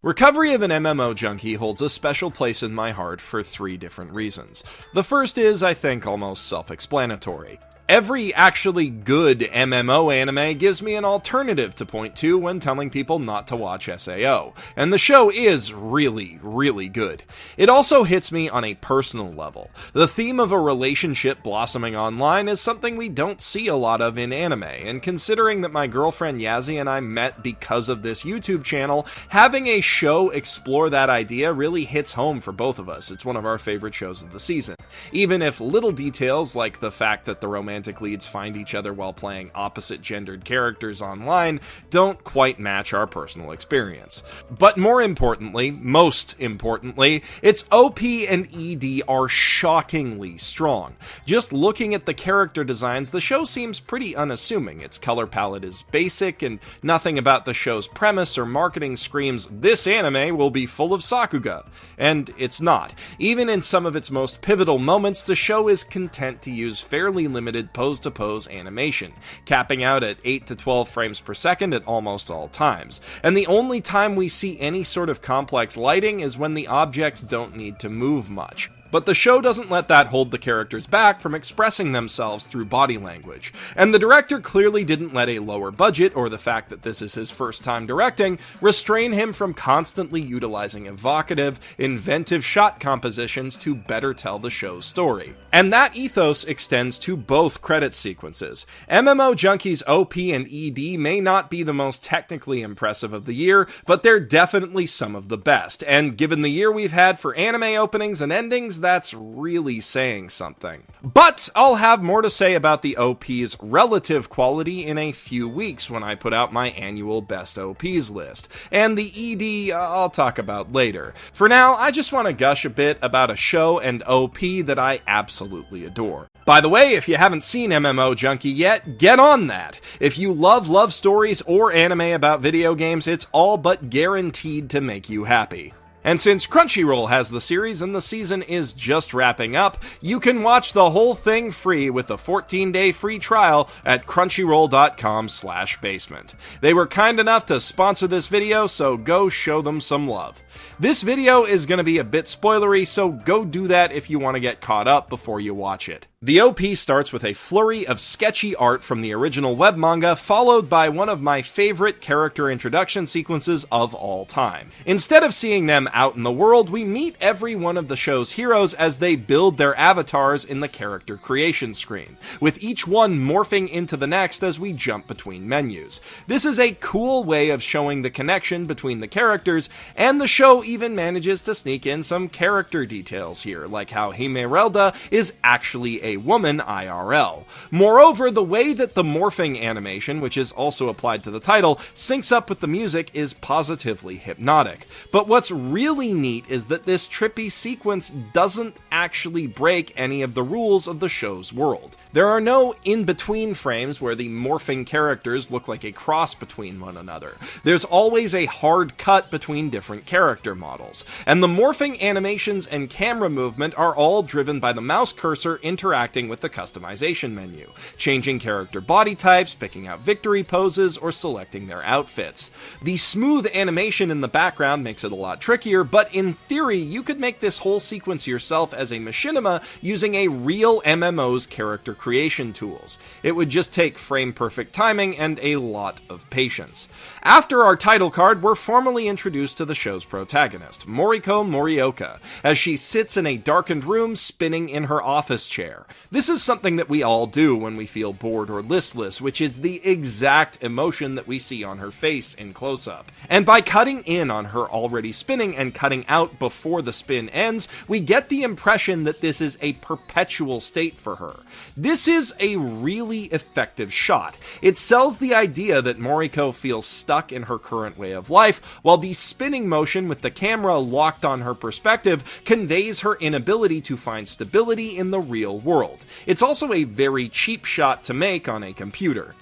Recovery of an MMO Junkie holds a special place in my heart for 3 different reasons. The first is, I think, almost self-explanatory. Every actually good MMO anime gives me an alternative to point to when telling people not to watch SAO, and the show is really, really good. It also hits me on a personal level. The theme of a relationship blossoming online is something we don't see a lot of in anime, and considering that my girlfriend Yazzie and I met because of this YouTube channel, having a show explore that idea really hits home for both of us. It's one of our favorite shows of the season. Even if little details like the fact that the romantic leads find each other while playing opposite-gendered characters online don't quite match our personal experience. But more importantly, most importantly, its OP and ED are shockingly strong. Just looking at the character designs, the show seems pretty unassuming. Its color palette is basic, and nothing about the show's premise or marketing screams, "This anime will be full of Sakuga." And it's not. Even in some of its most pivotal moments, the show is content to use fairly limited pose-to-pose animation, capping out at 8 to 12 frames per second at almost all times. And the only time we see any sort of complex lighting is when the objects don't need to move much. But the show doesn't let that hold the characters back from expressing themselves through body language. And the director clearly didn't let a lower budget, or the fact that this is his first time directing, restrain him from constantly utilizing evocative, inventive shot compositions to better tell the show's story. And that ethos extends to both credit sequences. MMO Junkie's OP and ED may not be the most technically impressive of the year, but they're definitely some of the best. And given the year we've had for anime openings and endings, that's really saying something. But I'll have more to say about the OP's relative quality in a few weeks when I put out my annual best OPs list. And the ED, I'll talk about later. For now, I just want to gush a bit about a show and OP that I absolutely adore. By the way, if you haven't seen MMO Junkie yet, get on that! If you love love stories or anime about video games, it's all but guaranteed to make you happy. And since Crunchyroll has the series and the season is just wrapping up, you can watch the whole thing free with a 14-day free trial at crunchyroll.com/basement. They were kind enough to sponsor this video, so go show them some love. This video is going to be a bit spoilery, so go do that if you want to get caught up before you watch it. The OP starts with a flurry of sketchy art from the original web manga, followed by one of my favorite character introduction sequences of all time. Instead of seeing them out in the world, we meet every one of the show's heroes as they build their avatars in the character creation screen, with each one morphing into the next as we jump between menus. This is a cool way of showing the connection between the characters, and the show even manages to sneak in some character details here, like how Himerelda is actually a woman IRL. Moreover, the way that the morphing animation, which is also applied to the title, syncs up with the music is positively hypnotic. But what's really neat is that this trippy sequence doesn't actually break any of the rules of the show's world. There are no in-between frames where the morphing characters look like a cross between one another. There's always a hard cut between different character models. And the morphing animations and camera movement are all driven by the mouse cursor interacting with the customization menu, changing character body types, picking out victory poses, or selecting their outfits. The smooth animation in the background makes it a lot trickier, but in theory, you could make this whole sequence yourself as a machinima using a real MMO's character creation tools. It would just take frame-perfect timing and a lot of patience. After our title card, we're formally introduced to the show's protagonist, Moriko Morioka, as she sits in a darkened room spinning in her office chair. This is something that we all do when we feel bored or listless, which is the exact emotion that we see on her face in close-up. And by cutting in on her already spinning and cutting out before the spin ends, we get the impression that this is a perpetual state for her. This is a really effective shot. It sells the idea that Moriko feels stuck in her current way of life, while the spinning motion with the camera locked on her perspective conveys her inability to find stability in the real world. It's also a very cheap shot to make on a computer.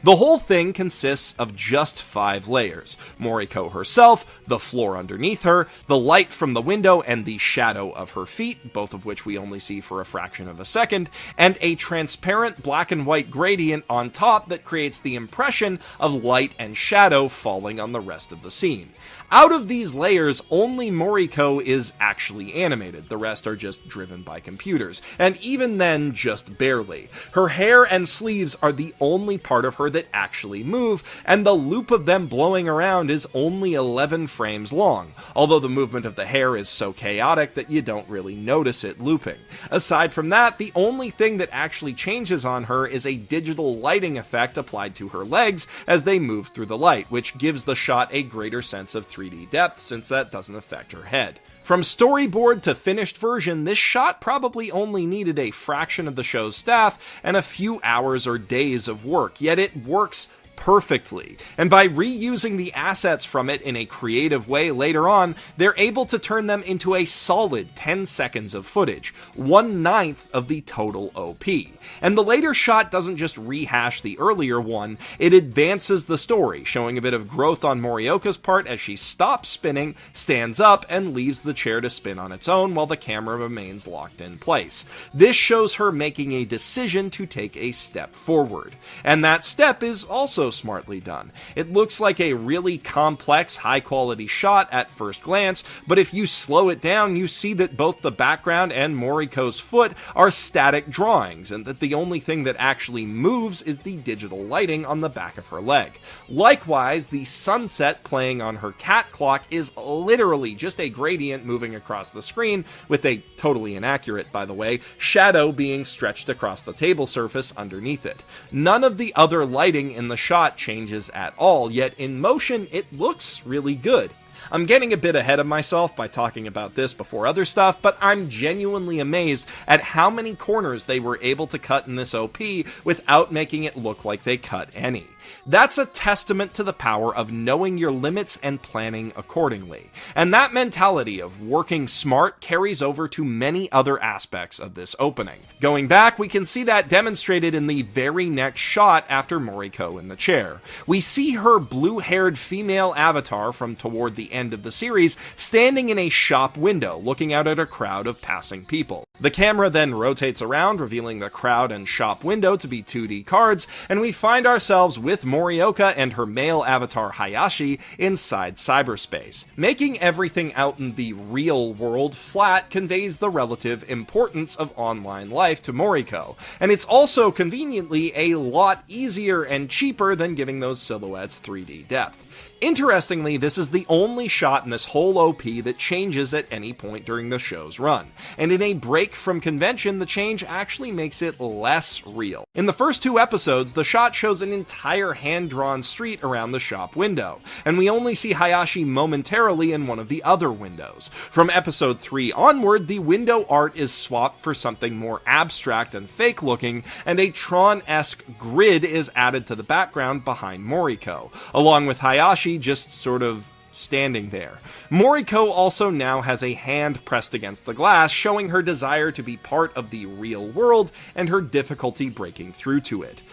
The whole thing consists of just 5 layers. Moriko herself, the floor underneath her, the light from the window and the shadow of her feet, both of which we only see for a fraction of a second, and a transparent black and white gradient on top that creates the impression of light and shadow falling on the rest of the scene. Out of these layers, only Moriko is actually animated, the rest are just driven by computers, and even then, just barely. Her hair and sleeves are the only part of her that actually move, and the loop of them blowing around is only 11 frames long, although the movement of the hair is so chaotic that you don't really notice it looping. Aside from that, the only thing that actually changes on her is a digital lighting effect applied to her legs as they move through the light, which gives the shot a greater sense of 3D depth since that doesn't affect her head. From storyboard to finished version, this shot probably only needed a fraction of the show's staff and a few hours or days of work, yet it works perfectly. And by reusing the assets from it in a creative way later on, they're able to turn them into a solid 10 seconds of footage, 1/9 of the total OP. And the later shot doesn't just rehash the earlier one, it advances the story, showing a bit of growth on Morioka's part as she stops spinning, stands up, and leaves the chair to spin on its own while the camera remains locked in place. This shows her making a decision to take a step forward. And that step is also smartly done. It looks like a really complex, high-quality shot at first glance, but if you slow it down, you see that both the background and Moriko's foot are static drawings, and that the only thing that actually moves is the digital lighting on the back of her leg. Likewise, the sunset playing on her cat clock is literally just a gradient moving across the screen, with a totally inaccurate, by the way, shadow being stretched across the table surface underneath it. None of the other lighting in the shot changes at all, yet in motion it looks really good. I'm getting a bit ahead of myself by talking about this before other stuff, but I'm genuinely amazed at how many corners they were able to cut in this OP without making it look like they cut any. That's a testament to the power of knowing your limits and planning accordingly. And that mentality of working smart carries over to many other aspects of this opening. Going back, we can see that demonstrated in the very next shot after Moriko in the chair. We see her blue-haired female avatar from toward the end of the series standing in a shop window looking out at a crowd of passing people. The camera then rotates around, revealing the crowd and shop window to be 2D cards, and we find ourselves with Morioka and her male avatar Hayashi inside cyberspace. Making everything out in the real world flat conveys the relative importance of online life to Moriko, and it's also conveniently a lot easier and cheaper than giving those silhouettes 3D depth. Interestingly, this is the only shot in this whole OP that changes at any point during the show's run, and in a break from convention, the change actually makes it less real. In the first 2 episodes, the shot shows an entire hand-drawn street around the shop window, and we only see Hayashi momentarily in one of the other windows. From episode 3 onward, the window art is swapped for something more abstract and fake-looking, and a Tron-esque grid is added to the background behind Moriko, along with Hayashi just sort of standing there. Moriko also now has a hand pressed against the glass, showing her desire to be part of the real world and her difficulty breaking through to it.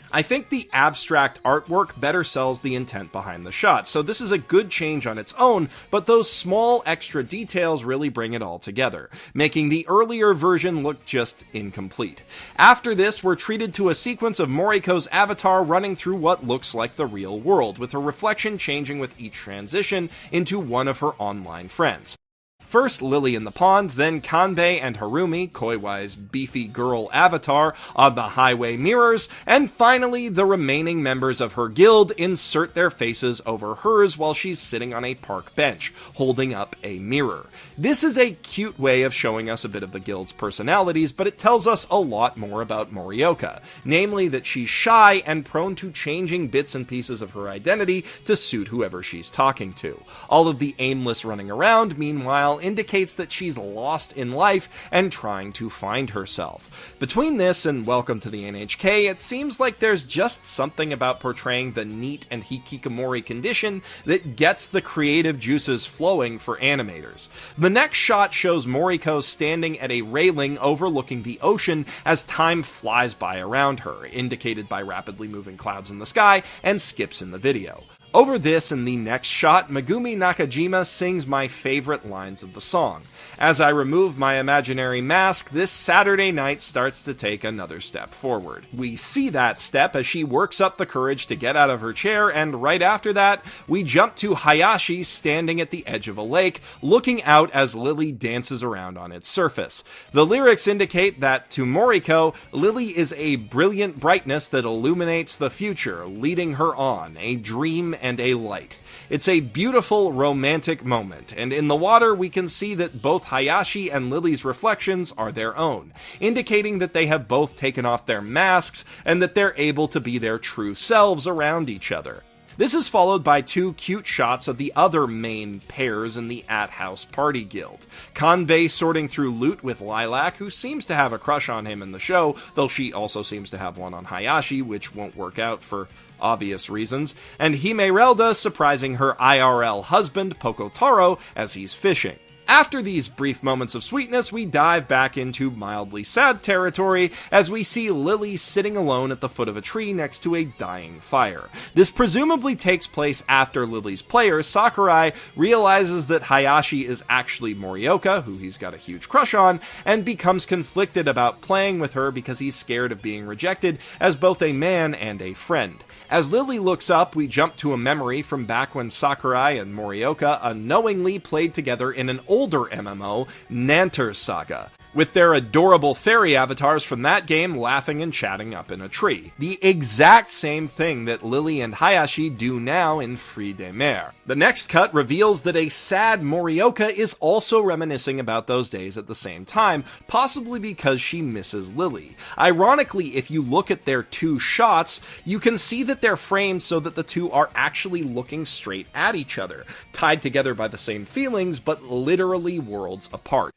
I think the abstract artwork better sells the intent behind the shot, so this is a good change on its own, but those small extra details really bring it all together, making the earlier version look just incomplete. After this, we're treated to a sequence of Moriko's avatar running through what looks like the real world, with her reflection changing with each transition into one of her online friends. First Lily in the pond, then Kanbei and Harumi, Koiwai's beefy girl avatar, on the highway mirrors, and finally the remaining members of her guild insert their faces over hers while she's sitting on a park bench, holding up a mirror. This is a cute way of showing us a bit of the guild's personalities, but it tells us a lot more about Morioka, namely that she's shy and prone to changing bits and pieces of her identity to suit whoever she's talking to. All of the aimless running around, meanwhile, indicates that she's lost in life and trying to find herself. Between this and Welcome to the NHK, it seems like there's just something about portraying the NEET and hikikomori condition that gets the creative juices flowing for animators. The next shot shows Moriko standing at a railing overlooking the ocean as time flies by around her, indicated by rapidly moving clouds in the sky and skips in the video. Over this and the next shot, Megumi Nakajima sings my favorite lines of the song. As I remove my imaginary mask, this Saturday night starts to take another step forward. We see that step as she works up the courage to get out of her chair, and right after that, we jump to Hayashi standing at the edge of a lake, looking out as Lily dances around on its surface. The lyrics indicate that, to Moriko, Lily is a brilliant brightness that illuminates the future, leading her on, a dream and a light. It's a beautiful, romantic moment, and in the water we can see that both Hayashi and Lily's reflections are their own, indicating that they have both taken off their masks and that they're able to be their true selves around each other. This is followed by two cute shots of the other main pairs in the at-house party guild. Kanbei sorting through loot with Lilac, who seems to have a crush on him in the show, though she also seems to have one on Hayashi, which won't work out for obvious reasons, and Himerelda surprising her IRL husband, Pokotaro, as he's fishing. After these brief moments of sweetness, we dive back into mildly sad territory as we see Lily sitting alone at the foot of a tree next to a dying fire. This presumably takes place after Lily's player, Sakurai, realizes that Hayashi is actually Morioka, who he's got a huge crush on, and becomes conflicted about playing with her because he's scared of being rejected as both a man and a friend. As Lily looks up, we jump to a memory from back when Sakurai and Morioka unknowingly played together in an older MMO, Nanter Saga, with their adorable fairy avatars from that game laughing and chatting up in a tree. The exact same thing that Lily and Hayashi do now in Fruits des Mers. The next cut reveals that a sad Morioka is also reminiscing about those days at the same time, possibly because she misses Lily. Ironically, if you look at their two shots, you can see that they're framed so that the two are actually looking straight at each other, tied together by the same feelings, but literally worlds apart.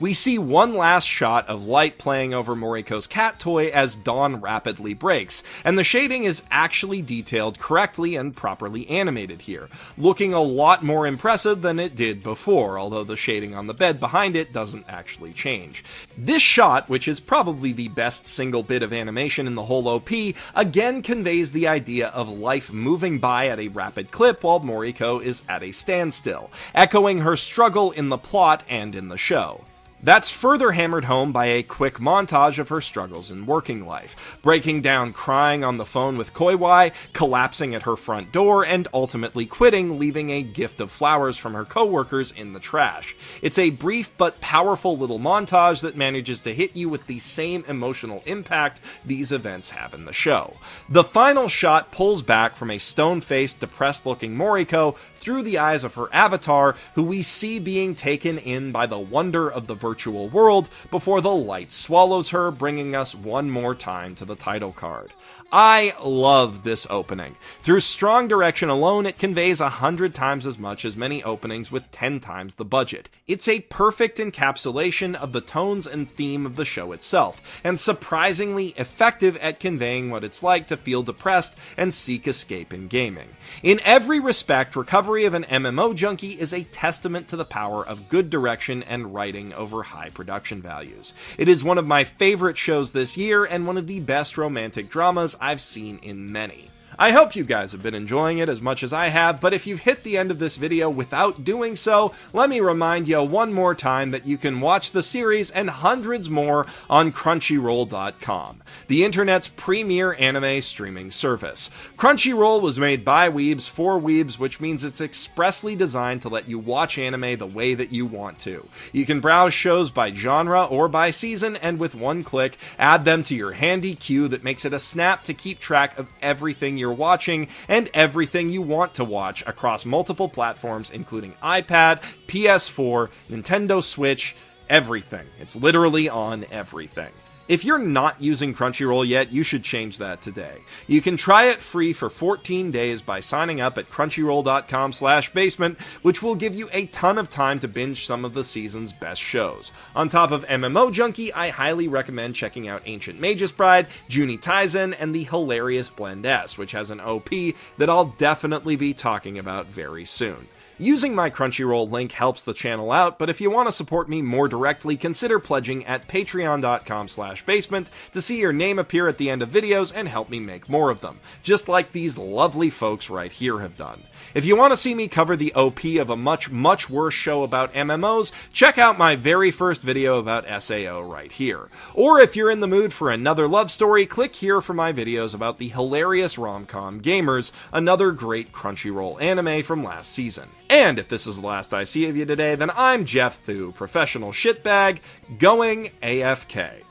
We see one last shot of light playing over Moriko's cat toy as dawn rapidly breaks, and the shading is actually detailed correctly and properly animated here, looking a lot more impressive than it did before, although the shading on the bed behind it doesn't actually change. This shot, which is probably the best single bit of animation in the whole OP, again conveys the idea of life moving by at a rapid clip while Moriko is at a standstill, echoing her struggle in the plot and in the show. That's further hammered home by a quick montage of her struggles in working life, breaking down crying on the phone with Koiwai, collapsing at her front door, and ultimately quitting, leaving a gift of flowers from her coworkers in the trash. It's a brief but powerful little montage that manages to hit you with the same emotional impact these events have in the show. The final shot pulls back from a stone-faced, depressed-looking Moriko through the eyes of her avatar, who we see being taken in by the wonder of the virtual world before the light swallows her, bringing us one more time to the title card. I love this opening. Through strong direction alone, it conveys 100 times as much as many openings with 10 times the budget. It's a perfect encapsulation of the tones and theme of the show itself, and surprisingly effective at conveying what it's like to feel depressed and seek escape in gaming. In every respect, Recovery of an MMO Junkie is a testament to the power of good direction and writing over high production values. It is one of my favorite shows this year, and one of the best romantic dramas I've seen in many. I hope you guys have been enjoying it as much as I have, but if you've hit the end of this video without doing so, let me remind you one more time that you can watch the series and hundreds more on Crunchyroll.com, the internet's premier anime streaming service. Crunchyroll was made by weebs for weebs, which means it's expressly designed to let you watch anime the way that you want to. You can browse shows by genre or by season, and with one click, add them to your handy queue that makes it a snap to keep track of everything you're watching and everything you want to watch across multiple platforms, including iPad, PS4, Nintendo Switch, everything. It's literally on everything. If you're not using Crunchyroll yet, you should change that today. You can try it free for 14 days by signing up at crunchyroll.com/basement, which will give you a ton of time to binge some of the season's best shows. On top of MMO Junkie, I highly recommend checking out Ancient Magus Bride, Juni Taizen, and the hilarious Blend S, which has an OP that I'll definitely be talking about very soon. Using my Crunchyroll link helps the channel out, but if you want to support me more directly, consider pledging at patreon.com/basement to see your name appear at the end of videos and help me make more of them, just like these lovely folks right here have done. If you want to see me cover the OP of a much, much worse show about MMOs, check out my very first video about SAO right here. Or if you're in the mood for another love story, click here for my videos about the hilarious rom-com Gamers, another great Crunchyroll anime from last season. And if this is the last I see of you today, then I'm Geoff Thew, professional shitbag, going AFK.